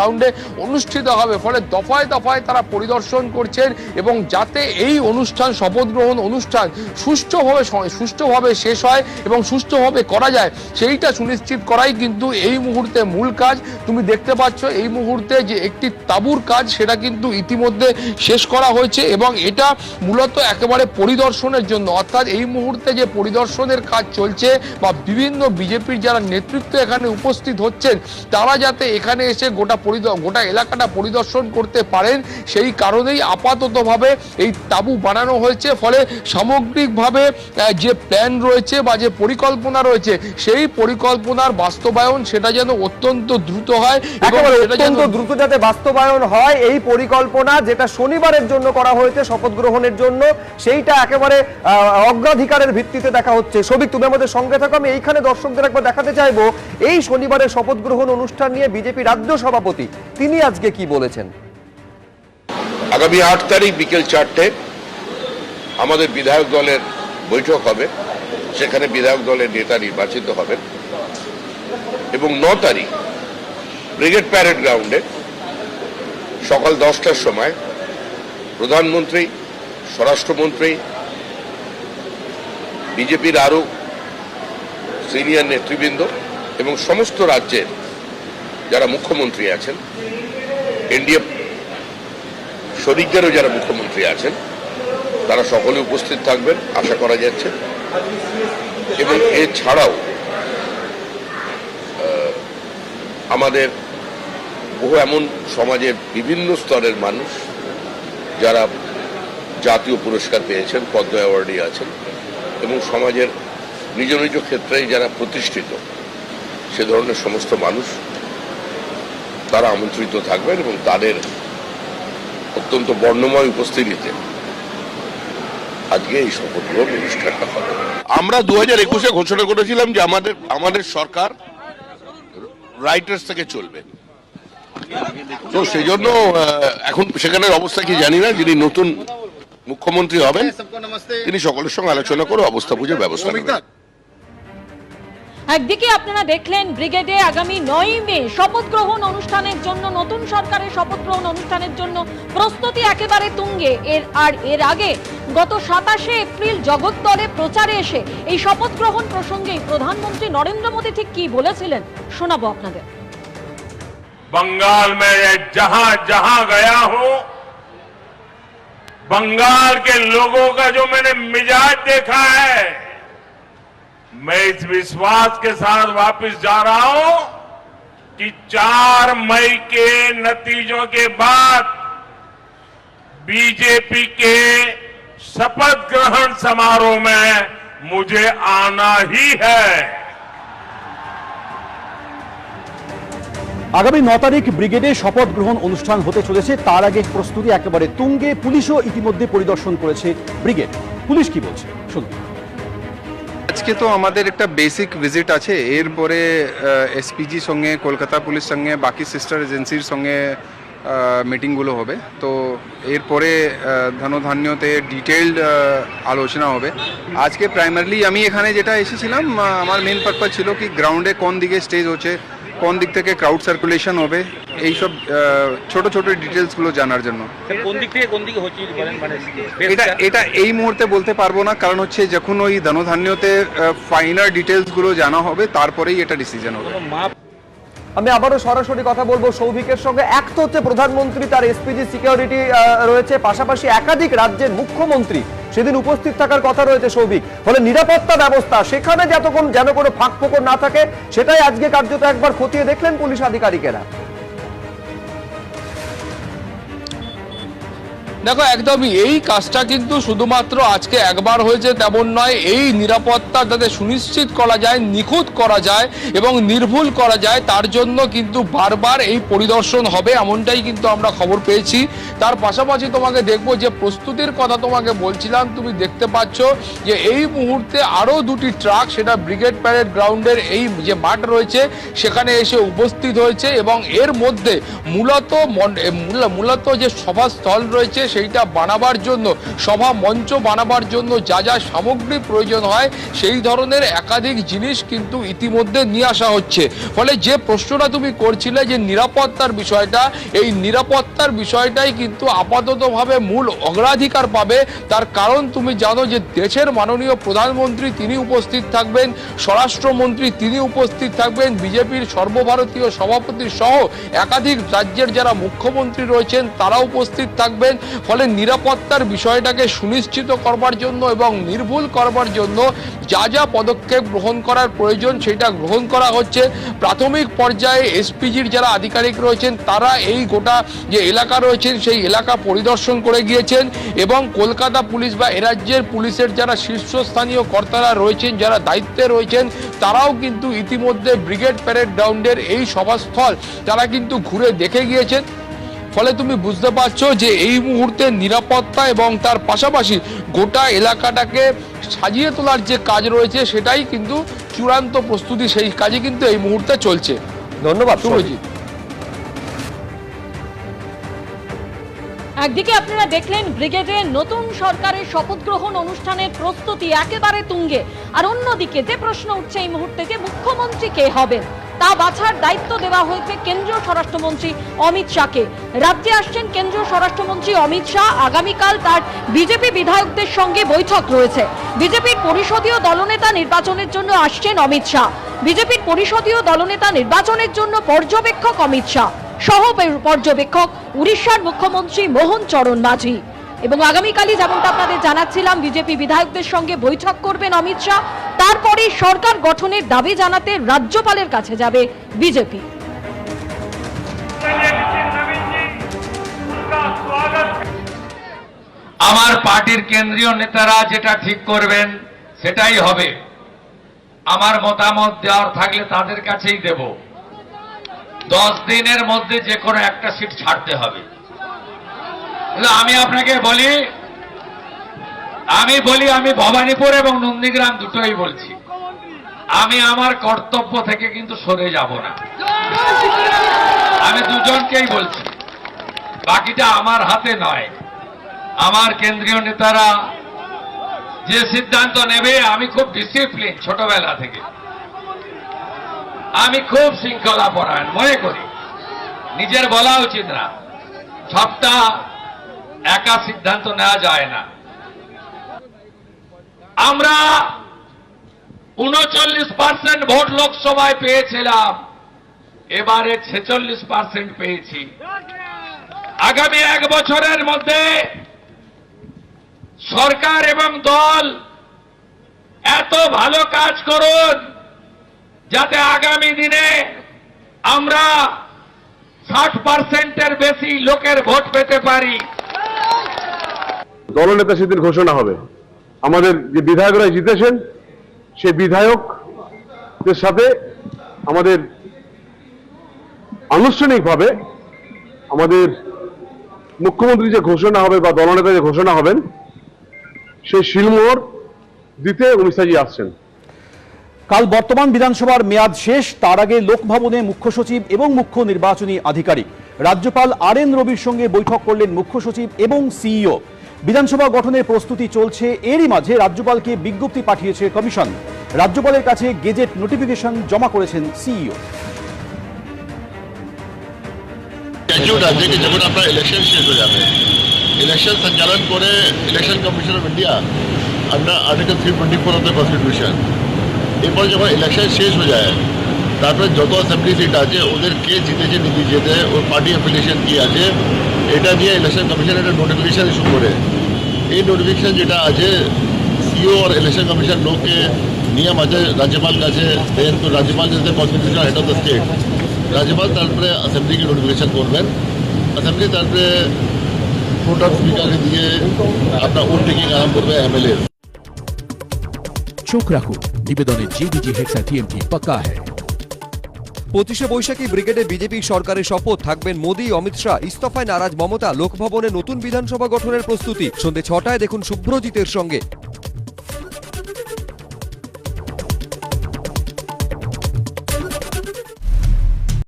গ্রাউন্ডে অনুষ্ঠিত হবে। ফলে দফায় দফায় তারা পরিদর্শন করছেন এবং যাতে এই অনুষ্ঠান, শপথ গ্রহণ অনুষ্ঠান সুষ্ঠুভাবে শেষ হয় এবং সুষ্ঠুভাবে করা যায়, সেইটা সুনিশ্চিত করাই কিন্তু এই মুহূর্তে মূল কাজ। তুমি দেখতে পাচ্ছ এই মুহূর্তে যে একটি তাঁবুর কাজ, সেটা কিন্তু ইতিমধ্যে শেষ করা হয়েছে এবং এটা মূলত একেবারে পরিদর্শনের জন্য, অর্থাৎ এই মুহূর্তে যে পরিদর্শনের কাজ চলছে বা বিভিন্ন বিজেপির যারা নেতৃত্ব এখানে উপস্থিত হচ্ছেন তারা যাতে এখানে এসে গোটা এলাকাটা পরিদর্শন করতে পারেন, সেই কারণেই আপাততভাবে এই তাঁবু বানানো হয়েছে। ফলে সামগ্রিকভাবে যে প্ল্যান রয়েছে বা যে পরিকল্পনা রয়েছে সেই পরিকল্পনার বাস্তবায়ন সেটা যেন অত্যন্ত দ্রুত হয় এবং অত্যন্ত দ্রুত যাতে বাস্তবায়ন হয়, এই পরিকল্পনা যেটা শনিবারের জন্য করা হয়েছে শপথ গ্রহণের জন্য, সেইটা একেবারে অগ্রাধিকারের ভিত্তিতে দেখা হচ্ছে। সবিক, তুমি আমাদের সঙ্গে থাকো। আমি এইখানে দর্শকদের একবার দেখাতে চাইবো এই শনিবারের শপথ গ্রহণ অনুষ্ঠান নিয়ে বিজেপি রাজ্য সভাপতি তিনি আজকে কি বলেছেন। আগামী 8 তারিখ বিকেল 4টে আমাদের বিধায়ক দলের বৈঠক হবে, সেখানে বিধায়ক দলের নেতা নির্বাচিত হবেন এবং 9 তারিখ ব্রিগেড প্যারেড গ্রাউন্ডে সকাল 10টার সময় প্রধানমন্ত্রী, স্বরাষ্ট্রমন্ত্রী, বিজেপির আরো সিনিয়র নেতৃবৃন্দ এবং সমস্ত রাজ্যের যারা মুখ্যমন্ত্রী আছেন, এনডিএ শরিকদেরও যারা মুখ্যমন্ত্রী আছেন, তারা সকলে উপস্থিত থাকবেন আশা করা যাচ্ছে। এবং এছাড়াও আমাদের বহু এমন সমাজের বিভিন্ন স্তরের মানুষ যারা জাতীয় পুরস্কার পেয়েছেন, পদ্ম অ্যাওয়ার্ডে আছেন এবং সমাজের নিজ নিজ ক্ষেত্রে যারা প্রতিষ্ঠিত, সে ধরনের সমস্ত মানুষ তারা আমন্ত্রিত থাকবেন এবং তাদের অত্যন্ত বর্ণময় উপস্থিতিতে আজকে এই শপথ গ্রহণ অনুষ্ঠানটা হবে। আমরা 2021-এ ঘোষণা করেছিলাম যে আমাদের সরকার রাইটার্স থেকে চলবে, তো সেই জন্য এখন সেখানের অবস্থা কি জানি না। যিনি নতুন মুখ্যমন্ত্রী হবেন তিনি সকলের সঙ্গে আলোচনা করে অবস্থা বুঝে ব্যবস্থা নেবেন। একদিকে আপনারা দেখলেন ব্রিগেডে আগামী 9 মে শপথ গ্রহণ অনুষ্ঠানের জন্য, নতুন সরকারের শপথ গ্রহণ অনুষ্ঠানের জন্য প্রস্তুতি একেবারে তুঙ্গে। এর আগে গত 27শে এপ্রিল জগদ্দলে প্রচারে এসে এই শপথ গ্রহণ প্রসঙ্গে প্রধানমন্ত্রী নরেন্দ্র মোদী ঠিক কি বলেছিলেন শোনাবো আপনাদের। बंगाल में जहां जहां गया हूं, बंगाल के लोगों का जो मैंने मिजाज देखा है, मैं इस विश्वास के साथ वापस जा रहा हूं कि 4 मई के नतीजों के बाद बीजेपी के शपथ ग्रहण समारोह में मुझे आना ही है। আগামী 9 তারিখ ব্রিগেডে শপথ গ্রহণ অনুষ্ঠান হতে চলেছে, তার আগে প্রস্তুতি একেবারে তুঙ্গে। পুলিশও ইতিমধ্যে পরিদর্শন করেছে ব্রিগেড। পুলিশ কি বলছে শুনুন। আজকে তো আমাদের একটা বেসিক ভিজিট আছে, এরপরে এসপিজি সঙ্গে, কলকাতা পুলিশ সঙ্গে, বাকি সিস্টার এজেন্সির সঙ্গে মিটিংগুলো হবে। তো এরপরে ধনধান্যতে ডিটেইলড আলোচনা হবে। আজকে প্রাইমারিলি আমি এখানে যেটা এসেছিলাম, আমার মেন পারপাস ছিল কি গ্রাউন্ডে কোন দিকে স্টেজ হচ্ছে, কোন দিক থেকে ক্রাউড সার্কুলেশন হবে, এইসব ছোট ছোট ডিটেলসগুলো জানার জন্য। কোন দিক থেকে কোন দিকে হচ্ছে এটা এই মুহূর্তে বলতে পারবো না, কারণ হচ্ছে যখন ওই ধনধান্যতে ফাইনাল ডিটেলসগুলো জানা হবে তারপরেই এটা ডিসিশন হবে। আমি আবারও সরাসরি কথা বলবো সৌভিকের সঙ্গে। এক তো হচ্ছে প্রধানমন্ত্রী, তার এসপিজি সিকিউরিটি রয়েছে, পাশাপাশি একাধিক রাজ্যের মুখ্যমন্ত্রী সেদিন উপস্থিত থাকার কথা রয়েছে সৌভিক। ফলে নিরাপত্তা ব্যবস্থা সেখানে যেন কোনো ফাঁক ফোকর না থাকে, সেটাই আজকে কার্যত একবার খতিয়ে দেখলেন পুলিশ আধিকারিকেরা। দেখো, একদমই এই কাজটা কিন্তু শুধুমাত্র আজকে একবার হয়েছে তেমন নয়। এই নিরাপত্তা যাতে সুনিশ্চিত করা যায়, নিখুঁত করা যায় এবং নির্ভুল করা যায়, তার জন্য কিন্তু বারবার এই পরিদর্শন হবে, এমনটাই কিন্তু আমরা খবর পেয়েছি। তার পাশাপাশি তোমাকে দেখবো যে প্রস্তুতির কথা তোমাকে বলছিলাম, তুমি দেখতে পাচ্ছ যে এই মুহূর্তে আরও 2টি ট্রাক সেটা ব্রিগেড প্যারেড গ্রাউন্ডের এই যে মাঠ রয়েছে সেখানে এসে উপস্থিত হয়েছে এবং এর মধ্যে মূলত যে সভাস্থল রয়েছে সেইটা বানাবার জন্য, সভা মঞ্চ বানাবার জন্য যা যা সামগ্রী প্রয়োজন হয় সেই ধরনের একাধিক জিনিস কিন্তু ইতিমধ্যে নিয়ে আসা হচ্ছে। ফলে যে প্রশ্নটা তুমি করছিলে যে নিরাপত্তার বিষয়টা, এই নিরাপত্তার বিষয়টাই কিন্তু আপাততভাবে মূল অগ্রাধিকার পাবে। তার কারণ তুমি জানো যে দেশের মাননীয় প্রধানমন্ত্রী তিনি উপস্থিত থাকবেন, স্বরাষ্ট্রমন্ত্রী তিনি উপস্থিত থাকবেন, বিজেপির সর্বভারতীয় সভাপতি সহ একাধিক রাজ্যের যারা মুখ্যমন্ত্রী রয়েছেন তারা উপস্থিত থাকবেন। ফলে নিরাপত্তার বিষয়টাকে সুনিশ্চিত করবার জন্য এবং নির্ভুল করবার জন্য যা যা পদক্ষেপ গ্রহণ করার প্রয়োজন সেটা গ্রহণ করা হচ্ছে। প্রাথমিক পর্যায়ে এসপিজির যারা আধিকারিক রয়েছেন তারা এই গোটা যে এলাকা রয়েছেন সেই এলাকা পরিদর্শন করে গিয়েছেন এবং কলকাতা পুলিশ বা এ রাজ্যের পুলিশের যারা শীর্ষস্থানীয় কর্তারা রয়েছেন, যারা দায়িত্বে রয়েছেন, তারাও কিন্তু ইতিমধ্যে ব্রিগেড প্যারেড গ্রাউন্ডের এই সভাস্থল তারা কিন্তু ঘুরে দেখে গিয়েছেন। ফলে তুমি বুঝতে পারছো যে এই মুহূর্তে নিরাপত্তা এবং তার পাশাপাশি গোটা এলাকাটাকে সাজিয়ে তোলার যে কাজ রয়েছে সেটাই কিন্তু চূড়ান্ত প্রস্তুতি, সেই কাজই কিন্তু এই মুহূর্তে চলছে। ধন্যবাদ শুভজিৎ। একদিকে আপনারা দেখলেন ব্রিগেডে নতুন সরকারের শপথ গ্রহণ অনুষ্ঠানের প্রস্তুতি একেবারে তুঙ্গে, আর অন্যদিকে যে প্রশ্ন উঠছে এই মুহূর্তে যে মুখ্যমন্ত্রী কে হবেন তা বাছার দায়িত্ব দেওয়া হয়েছে কেন্দ্রীয় স্বরাষ্ট্রমন্ত্রী অমিত শাহকে। রাজ্যে আসছেন কেন্দ্রীয় স্বরাষ্ট্রমন্ত্রী অমিত শাহ। আগামীকাল তার বিজেপি বিধায়কদের সঙ্গে বৈঠক রয়েছে। বিজেপির পরিষদীয় দলনেতা নির্বাচনের জন্য আসছেন অমিত শাহ। বিজেপির পরিষদীয় দলনেতা নির্বাচনের জন্য পর্যবেক্ষক অমিত শাহ, সহ পর্যবেক্ষক উড়িষ্যার মুখ্যমন্ত্রী মোহন চরণ মাঝি। এবং আগামীকালই যেমনটা আপনাদের জানাচ্ছিলাম বিজেপি বিধায়কদের সঙ্গে বৈঠক করবেন অমিত শাহ। তারপরে সরকার গঠনের দাবি জানাতে রাজ্যপালের কাছে যাবে বিজেপি। আমার পার্টির কেন্দ্রীয় নেতারা যেটা ঠিক করবেন সেটাই হবে। আমার মতামত দেওয়ার থাকলে তাদের কাছেই দেব। 10 দিনের মধ্যে যে কোনো একটা সিট ছাড়তে হবে। আমি আপনাকে বলি, আমি ভবানীপুর এবং নন্দীগ্রাম দুটোই বলছি, আমি আমার কর্তব্য থেকে কিন্তু সরে যাব না। আমি দুজনকেই বলছি, বাকিটা আমার হাতে নয়। আমার কেন্দ্রীয় নেতারা যে সিদ্ধান্ত নেবে, আমি খুব ডিসিপ্লিন ছোটবেলা থেকে, আমি খুব শৃঙ্খলা পরায়ণ মনে করি। নিজের বলা উচিত না, সবটা একা সিদ্ধান্ত নেওয়া যায় না। আমরা 39% ভোট লোকসভায় পেয়েছিলাম, এবারে 46% পেয়েছি। আগামী 1 বছরের মধ্যে সরকার এবং দল এত ভালো কাজ করুন যাতে আগামী দিনে আমরা 60%-এর বেশি লোকের ভোট পেতে পারি। দলনেতা সেদিন ঘোষণা হবে। আমাদের যে বিধায়করা জিতেছেন সেই বিধায়কদের সাথে আমাদের আনুষ্ঠানিকভাবে আমাদের মুখ্যমন্ত্রী যে ঘোষণা হবে বা দলনেতা যে ঘোষণা হবেন সেই শিলমোহর দিতে অমিত আসছেন। কাল বর্তমান বিধানসভার মেয়াদ শেষ, তার আগে লোকভবনে মুখ্য সচিব এবং মুখ্য নির্বাচনী আধিকারিক রাজ্যপাল RN রবির সঙ্গে বৈঠক করলেন মুখ্য সচিব এবং সিইও। বিধানসভা গঠনের প্রস্তুতি চলছে, এরই মাঝে রাজ্যপালকে বিজ্ঞপ্তি পাঠিয়েছে কমিশন। রাজ্যপালের কাছে গেজেট নোটিফিকেশন জমা করেছেন সিইও। যখন আপনার ইলেকশন শেষ হয়ে যাবে, ইলেকশন সঞ্চালন করে ইলেকশন কমিশন অফ ইন্ডিয়া আপনার আর্টিকেল 324 অফ দ্য কনস্টিটিউশন। এরপর যখন ইলেকশন শেষ হয়ে যায়, তারপরে যত অ্যাসেম্বলি সিট আছে ওদের কে জিতেছে নীতি জিতে ওর পার্টি অ্যাফিলিয়েশন কি আছে এটা নিয়ে ইলেকশন কমিশন একটা নোটিফিকেশন ইস্যু করে। এই নোটিফিকেশন যেটা আছে সিও আর ইলেকশন কমিশন লোককে নিয়ম আছে রাজ্যপাল কাছে দেন, তো রাজ্যপাল যেতে constitution head of the state, রাজ্যপাল তারপরে অ্যাসেম্বলিকে নোটিফিকেশন করবেন। অ্যাসেম্বলি তারপরে কোর্ট অফ স্পিকারকে দিয়ে আপনার ওট টেকিং আরম্ভ করবে MLA। চোখ রাখুন নিবেদনের JBG হেক্সা TMT পাক্কা है। 25শে বৈশাখী ব্রিগেডে বিজেপি সরকারের শপথ, থাকবেন মোদী, অমিত শাহ। ইস্তফায় নারাজ মমতা। লোকভবনে নতুন বিধানসভা গঠনের প্রস্তুতি। সন্ধ্যে 6টায় দেখুন শুভ্রজিতের সঙ্গে।